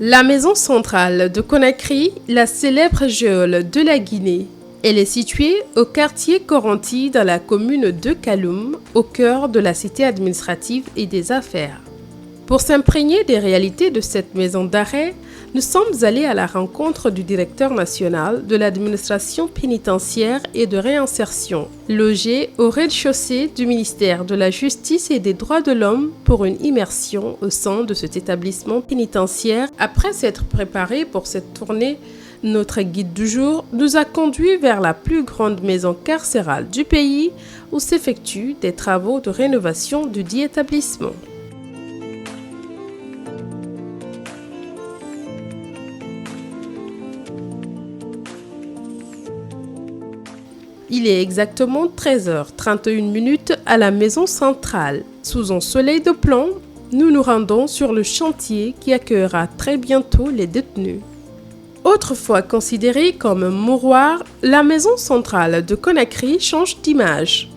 La maison centrale de Conakry, la célèbre geôle de la Guinée. Elle est située au quartier Koranti dans la commune de Kaloum, au cœur de la cité administrative et des affaires. Pour s'imprégner des réalités de cette maison d'arrêt, nous sommes allés à la rencontre du directeur national de l'administration pénitentiaire et de réinsertion, logé au rez-de-chaussée du ministère de la Justice et des Droits de l'Homme pour une immersion au sein de cet établissement pénitentiaire. Après s'être préparé pour cette tournée, notre guide du jour nous a conduits vers la plus grande maison carcérale du pays où s'effectuent des travaux de rénovation du dit établissement. Il est exactement 13h31 à la maison centrale. Sous un soleil de plomb, nous nous rendons sur le chantier qui accueillera très bientôt les détenus. Autrefois considérée comme un mouroir, la maison centrale de Conakry change d'image.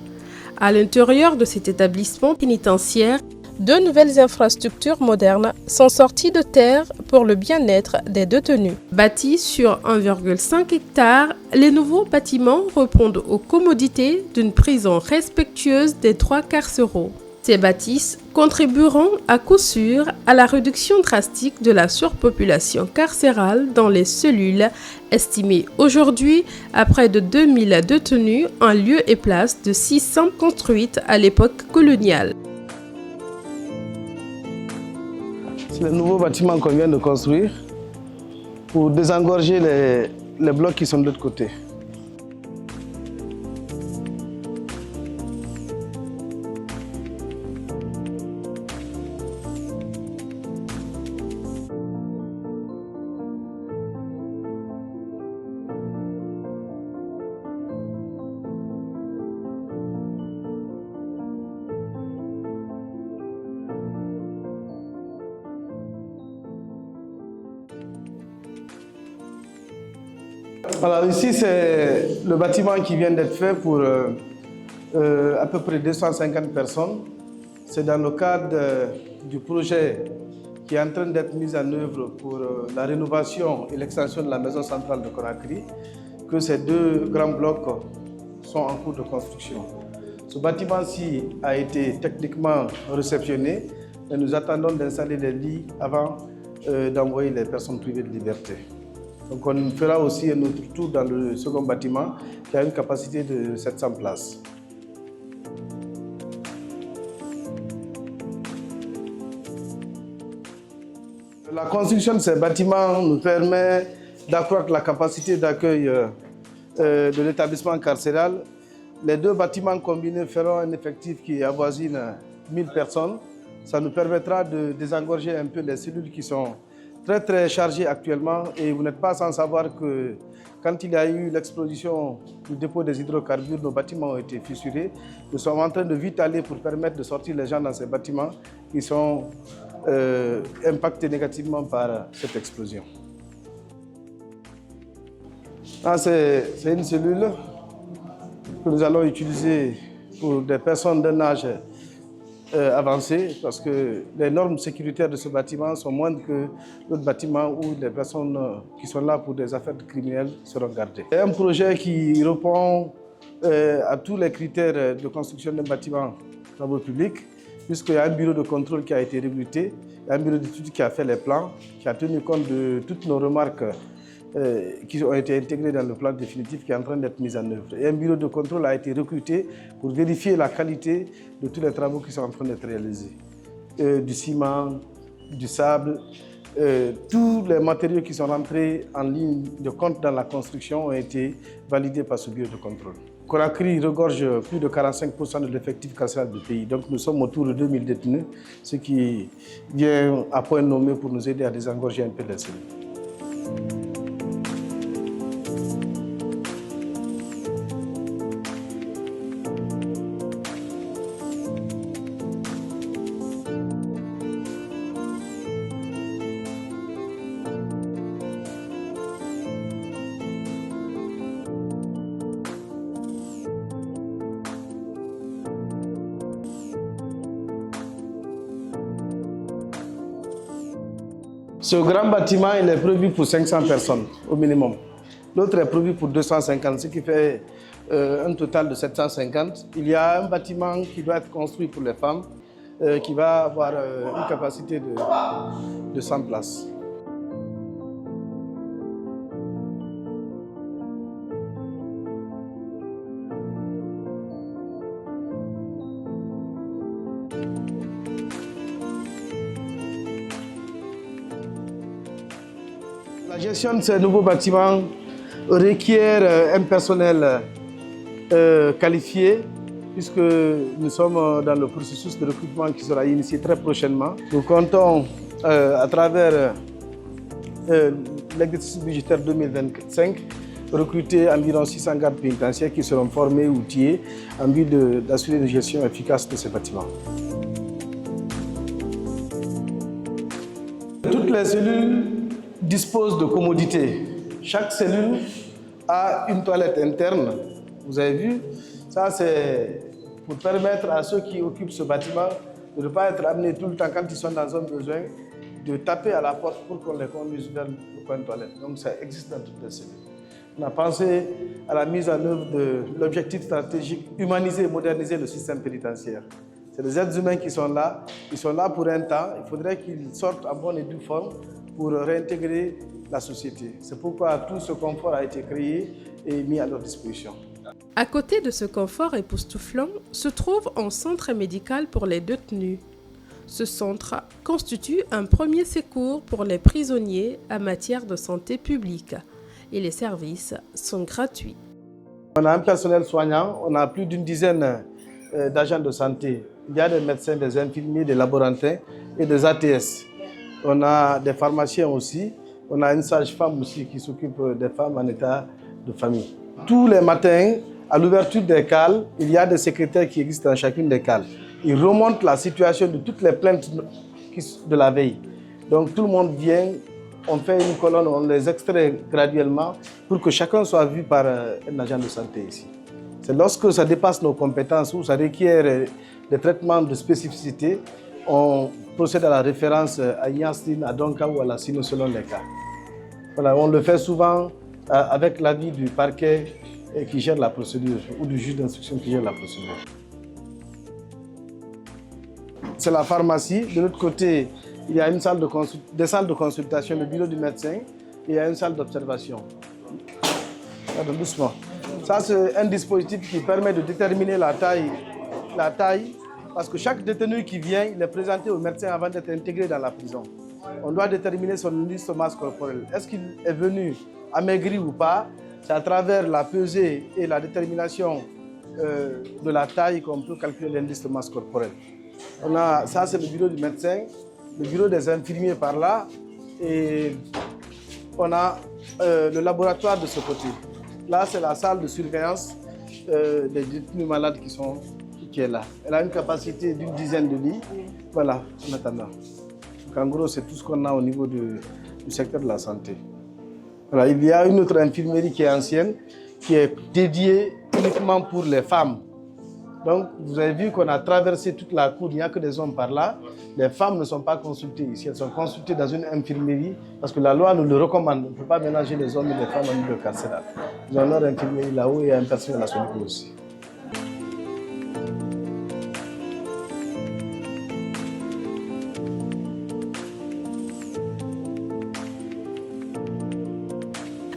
À l'intérieur de cet établissement pénitentiaire, deux nouvelles infrastructures modernes sont sorties de terre pour le bien-être des détenus. Bâtis sur 1,5 hectare, les nouveaux bâtiments répondent aux commodités d'une prison respectueuse des droits carcéraux. Ces bâtisses contribueront à coup sûr à la réduction drastique de la surpopulation carcérale dans les cellules, estimées aujourd'hui à près de 2000 détenus en lieu et place de 600 construites à l'époque coloniale. C'est le nouveau bâtiment qu'on vient de construire pour désengorger les blocs qui sont de l'autre côté. Alors ici, c'est le bâtiment qui vient d'être fait pour à peu près 250 personnes. C'est dans le cadre du projet qui est en train d'être mis en œuvre pour la rénovation et l'extension de la maison centrale de Conakry que ces deux grands blocs sont en cours de construction. Ce bâtiment-ci a été techniquement réceptionné et nous attendons d'installer les lits avant d'envoyer les personnes privées de liberté. Donc on fera aussi un autre tour dans le second bâtiment qui a une capacité de 700 places. La construction de ces bâtiments nous permet d'accroître la capacité d'accueil de l'établissement carcéral. Les deux bâtiments combinés feront un effectif qui avoisine 1000 personnes. Ça nous permettra de désengorger un peu les cellules qui sont très chargé actuellement, et vous n'êtes pas sans savoir que quand il y a eu l'explosion du dépôt des hydrocarbures, nos bâtiments ont été fissurés. Nous sommes en train de vite aller pour permettre de sortir les gens dans ces bâtiments qui sont impactés négativement par cette explosion. C'est une cellule que nous allons utiliser pour des personnes d'un âge avancé, parce que les normes sécuritaires de ce bâtiment sont moindres que l'autre bâtiment où les personnes qui sont là pour des affaires criminelles seront gardées. C'est un projet qui répond à tous les critères de construction d'un bâtiment travaux publics, puisqu'il y a un bureau de contrôle qui a été recruté, il y a un bureau d'études qui a fait les plans, qui a tenu compte de toutes nos remarques qui ont été intégrées dans le plan définitif qui est en train d'être mis en œuvre. Et un bureau de contrôle a été recruté pour vérifier la qualité de tous les travaux qui sont en train d'être réalisés. Du ciment, du sable, tous les matériaux qui sont rentrés en ligne de compte dans la construction ont été validés par ce bureau de contrôle. Conakry regorge plus de 45% de l'effectif carcéral du pays. Donc nous sommes autour de 2000 détenus, ce qui vient à point nommé pour nous aider à désengorger un peu les cellules. Ce grand bâtiment, il est prévu pour 500 personnes au minimum. L'autre est prévu pour 250, ce qui fait un total de 750. Il y a un bâtiment qui doit être construit pour les femmes, qui va avoir une capacité de 100 places. La gestion de ces nouveaux bâtiments requiert un personnel qualifié, puisque nous sommes dans le processus de recrutement qui sera initié très prochainement. Nous comptons, à travers l'exercice budgétaire 2025, recruter environ 600 gardes pénitentiaires qui seront formés, outillés, en vue d'assurer une gestion efficace de ces bâtiments. Toutes les cellules disposent de commodités. Chaque cellule a une toilette interne. Vous avez vu, ça c'est pour permettre à ceux qui occupent ce bâtiment de ne pas être amenés tout le temps quand ils sont dans un besoin, de taper à la porte pour qu'on les conduise vers le coin de toilette. Donc ça existe dans toutes les cellules. On a pensé à la mise en œuvre de l'objectif stratégique humaniser et moderniser le système pénitentiaire. C'est des êtres humains qui sont là, ils sont là pour un temps, il faudrait qu'ils sortent en bonne et due forme pour réintégrer la société. C'est pourquoi tout ce confort a été créé et mis à leur disposition. À côté de ce confort époustouflant se trouve un centre médical pour les détenus. Ce centre constitue un premier secours pour les prisonniers en matière de santé publique et les services sont gratuits. On a un personnel soignant, on a plus d'une dizaine d'agents de santé. Il y a des médecins, des infirmiers, des laborantins et des ATS. On a des pharmaciens aussi. On a une sage-femme aussi qui s'occupe des femmes en état de famille. Tous les matins, à l'ouverture des cales, il y a des secrétaires qui existent dans chacune des cales. Ils remontent la situation de toutes les plaintes de la veille. Donc tout le monde vient, on fait une colonne, on les extrait graduellement pour que chacun soit vu par un agent de santé ici. C'est lorsque ça dépasse nos compétences ou ça requiert des traitements de spécificité, on procède à la référence à Yastin, à Donka ou à la Sino selon les cas. Voilà, on le fait souvent avec l'avis du parquet qui gère la procédure ou du juge d'instruction qui gère la procédure. C'est la pharmacie. De l'autre côté, il y a une salle des salles de consultation, le bureau du médecin, et il y a une salle d'observation. Doucement. Ça, c'est un dispositif qui permet de déterminer la taille, parce que chaque détenu qui vient, il est présenté au médecin avant d'être intégré dans la prison. On doit déterminer son indice de masse corporelle. Est-ce qu'il est venu amaigri ou pas? C'est à travers la pesée et la détermination de la taille qu'on peut calculer l'indice de masse corporelle. Ça, c'est le bureau du médecin, le bureau des infirmiers par là, et on a le laboratoire de ce côté. Là, c'est la salle de surveillance des détenus malades qui est là. Elle a une capacité d'une dizaine de lits. Voilà, en attendant. Donc, en gros, c'est tout ce qu'on a au niveau du secteur de la santé. Voilà, il y a une autre infirmerie qui est ancienne, qui est dédiée uniquement pour les femmes. Donc, vous avez vu qu'on a traversé toute la cour, il n'y a que des hommes par là. Les femmes ne sont pas consultées ici, elles sont consultées dans une infirmerie parce que la loi nous le recommande. On ne peut pas mélanger les hommes et les femmes en milieu carcéral. Nous avons leur infirmerie là-haut et un personnel à son niveau aussi.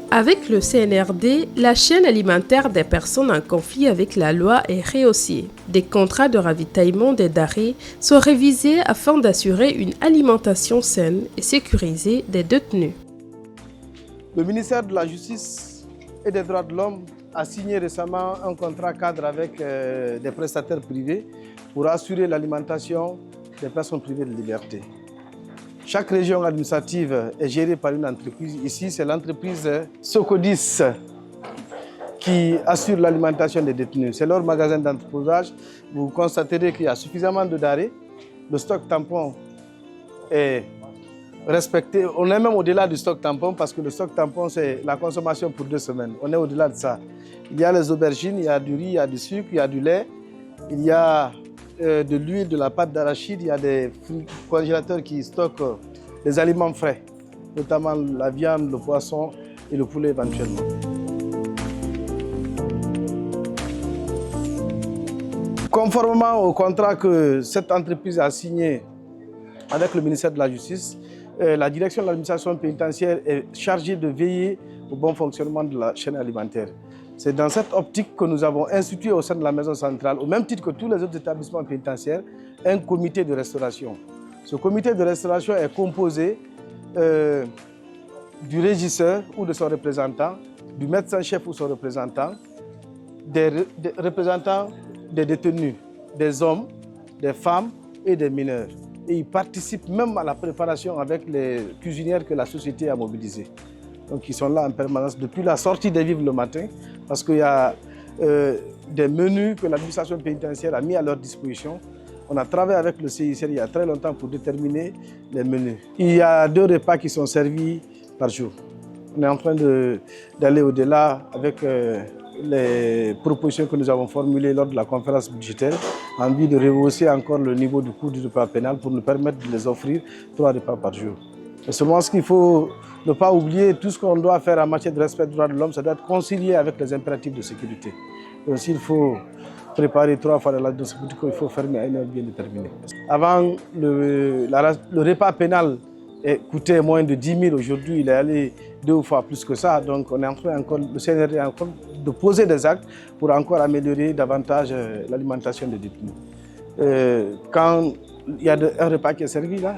Avec le CNRD, la chaîne alimentaire des personnes en conflit avec la loi est rehaussée. Des contrats de ravitaillement des denrées sont révisés afin d'assurer une alimentation saine et sécurisée des détenus. Le ministère de la Justice et des Droits de l'Homme a signé récemment un contrat cadre avec des prestataires privés pour assurer l'alimentation des personnes privées de liberté. Chaque région administrative est gérée par une entreprise. Ici, c'est l'entreprise Socodis qui assure l'alimentation des détenus. C'est leur magasin d'entreposage. Vous constaterez qu'il y a suffisamment de denrées. Le stock tampon est respecté. On est même au-delà du stock tampon parce que le stock tampon, c'est la consommation pour 2 semaines. On est au-delà de ça. Il y a les aubergines, il y a du riz, il y a du sucre, il y a du lait, il y a de l'huile, de la pâte d'arachide, il y a des congélateurs qui stockent des aliments frais. notamment la viande, le poisson et le poulet éventuellement. Conformément au contrat que cette entreprise a signé avec le ministère de la Justice, la direction de l'administration pénitentiaire est chargée de veiller au bon fonctionnement de la chaîne alimentaire. C'est dans cette optique que nous avons institué au sein de la maison centrale, au même titre que tous les autres établissements pénitentiaires, un comité de restauration. Ce comité de restauration est composé du régisseur ou de son représentant, du médecin-chef ou son représentant, des représentants des détenus, des hommes, des femmes et des mineurs. Et ils participent même à la préparation avec les cuisinières que la société a mobilisées. Donc ils sont là en permanence depuis la sortie des vivres le matin, parce qu'il y a des menus que l'administration pénitentiaire a mis à leur disposition. On a travaillé avec le CICR il y a très longtemps pour déterminer les menus. Il y a 2 repas qui sont servis par jour. On est en train d'aller au-delà avec les propositions que nous avons formulées lors de la conférence budgétaire en vue de rehausser encore le niveau du coût du repas pénal pour nous permettre de les offrir 3 repas par jour. Et seulement ce qu'il faut ne pas oublier, tout ce qu'on doit faire en matière de respect des droits de l'homme, ça doit être concilié avec les impératifs de sécurité. Donc s'il faut préparer 3 fois la dose, il faut fermer à une heure bien déterminée. Avant, le repas pénal coûtait moins de 10 000. Aujourd'hui, il est allé 2 fois plus que ça. Donc on est en train encore, le CNRD est en train de poser des actes pour encore améliorer davantage l'alimentation des détenus. Quand il y a un repas qui est servi là,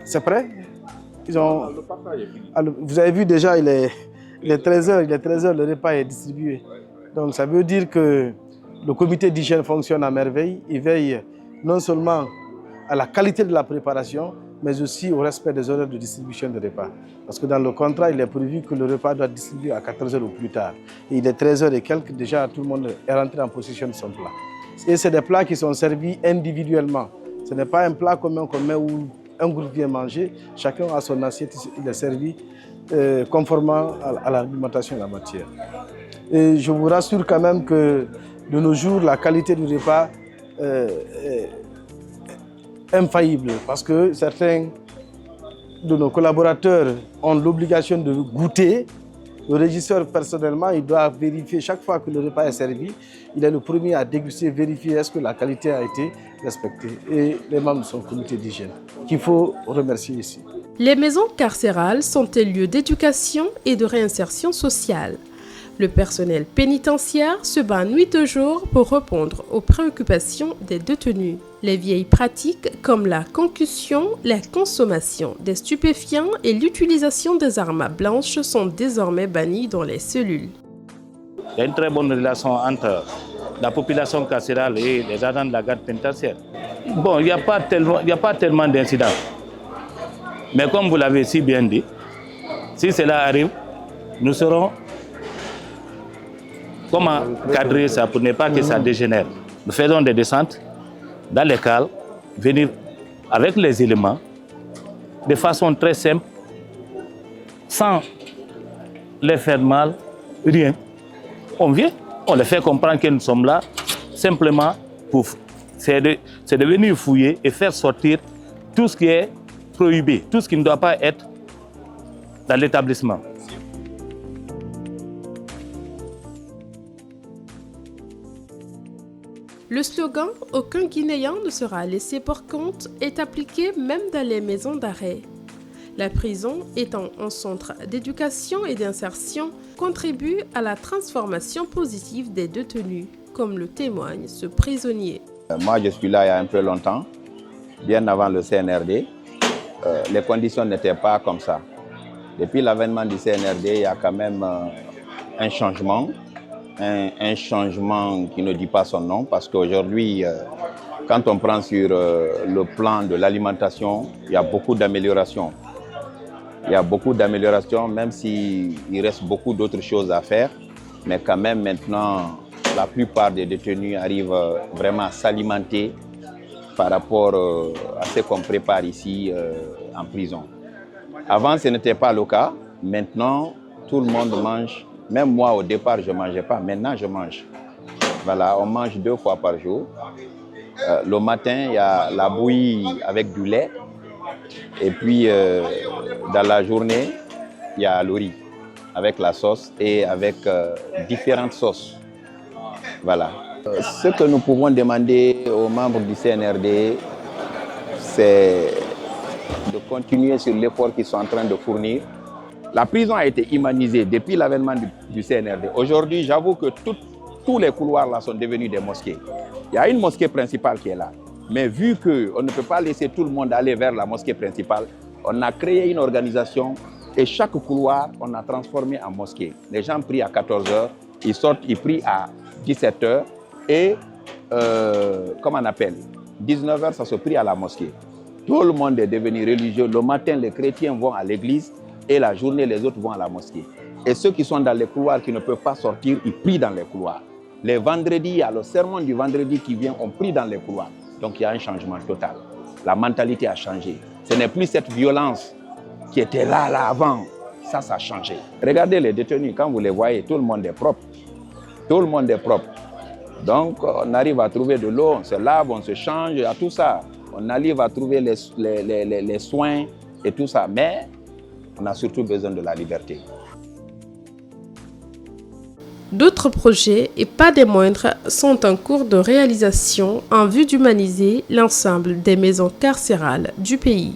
c'est prêt. Vous avez vu déjà, il est 13h, le repas est distribué. Donc ça veut dire que le comité d'hygiène fonctionne à merveille. Il veille non seulement à la qualité de la préparation, mais aussi au respect des horaires de distribution de repas. Parce que dans le contrat, il est prévu que le repas doit être distribué à 14h ou plus tard. Et il est 13h et quelques, déjà tout le monde est rentré en possession de son plat. Et c'est des plats qui sont servis individuellement. Ce n'est pas un plat commun qu'on met où un groupe vient manger. Chacun a son assiette, il est servi conformément à l'alimentation en la matière. Et je vous rassure quand même que de nos jours, la qualité du repas est infaillible parce que certains de nos collaborateurs ont l'obligation de goûter. Le régisseur, personnellement, il doit vérifier chaque fois que le repas est servi. Il est le premier à déguster, vérifier est-ce que la qualité a été respectée. Et les membres de son comité d'hygiène, qu'il faut remercier ici. Les maisons carcérales sont des lieux d'éducation et de réinsertion sociale. Le personnel pénitentiaire se bat nuit et jour pour répondre aux préoccupations des détenus. Les vieilles pratiques comme la concussion, la consommation des stupéfiants et l'utilisation des armes blanches sont désormais bannies dans les cellules. Il y a une très bonne relation entre la population carcérale et les agents de la garde pénitentiaire. Bon, il n'y a pas tellement d'incidents. Mais comme vous l'avez si bien dit, si cela arrive, nous serons comment cadrer ça pour ne pas que ça dégénère. Nous faisons des descentes dans les cales, venir avec les éléments, de façon très simple, sans les faire mal, rien. On vient, on les fait comprendre que nous sommes là, simplement pour c'est de venir fouiller et faire sortir tout ce qui est prohibé, tout ce qui ne doit pas être dans l'établissement. Le slogan « Aucun Guinéen ne sera laissé pour compte » est appliqué même dans les maisons d'arrêt. La prison, étant un centre d'éducation et d'insertion, contribue à la transformation positive des détenus, comme le témoigne ce prisonnier. Moi, je suis là il y a un peu longtemps, bien avant le CNRD. Les conditions n'étaient pas comme ça. Depuis l'avènement du CNRD, il y a quand même un changement. Un changement qui ne dit pas son nom parce qu'aujourd'hui, quand on prend sur le plan de l'alimentation, il y a beaucoup d'améliorations. Il y a beaucoup d'améliorations, même s'il reste beaucoup d'autres choses à faire. Mais quand même, maintenant, la plupart des détenus arrivent vraiment à s'alimenter par rapport à ce qu'on prépare ici en prison. Avant, ce n'était pas le cas. Maintenant, tout le monde mange. Même moi, au départ, je ne mangeais pas. Maintenant, je mange. Voilà, on mange 2 fois par jour. Le matin, il y a la bouillie avec du lait. Et puis, dans la journée, il y a le riz avec la sauce et avec différentes sauces. Voilà. Ce que nous pouvons demander aux membres du CNRD, c'est de continuer sur l'effort qu'ils sont en train de fournir. La prison a été humanisée depuis l'avènement du CNRD. Aujourd'hui, j'avoue que tous les couloirs là sont devenus des mosquées. Il y a une mosquée principale qui est là. Mais vu qu'on ne peut pas laisser tout le monde aller vers la mosquée principale, on a créé une organisation et chaque couloir, on a transformé en mosquée. Les gens prient à 14h, ils sortent, ils prient à 17h et, comment on appelle, 19h, ça se prie à la mosquée. Tout le monde est devenu religieux. Le matin, les chrétiens vont à l'église et la journée, les autres vont à la mosquée. Et ceux qui sont dans les couloirs, qui ne peuvent pas sortir, ils prient dans les couloirs. Les vendredis, il y a le sermon du vendredi qui vient, on prie dans les couloirs. Donc il y a un changement total. La mentalité a changé. Ce n'est plus cette violence qui était là avant. Ça a changé. Regardez les détenus, quand vous les voyez, tout le monde est propre. Tout le monde est propre. Donc on arrive à trouver de l'eau, on se lave, on se change, à tout ça. On arrive à trouver les soins et tout ça. Mais on a surtout besoin de la liberté. D'autres projets, et pas des moindres, sont en cours de réalisation en vue d'humaniser l'ensemble des maisons carcérales du pays.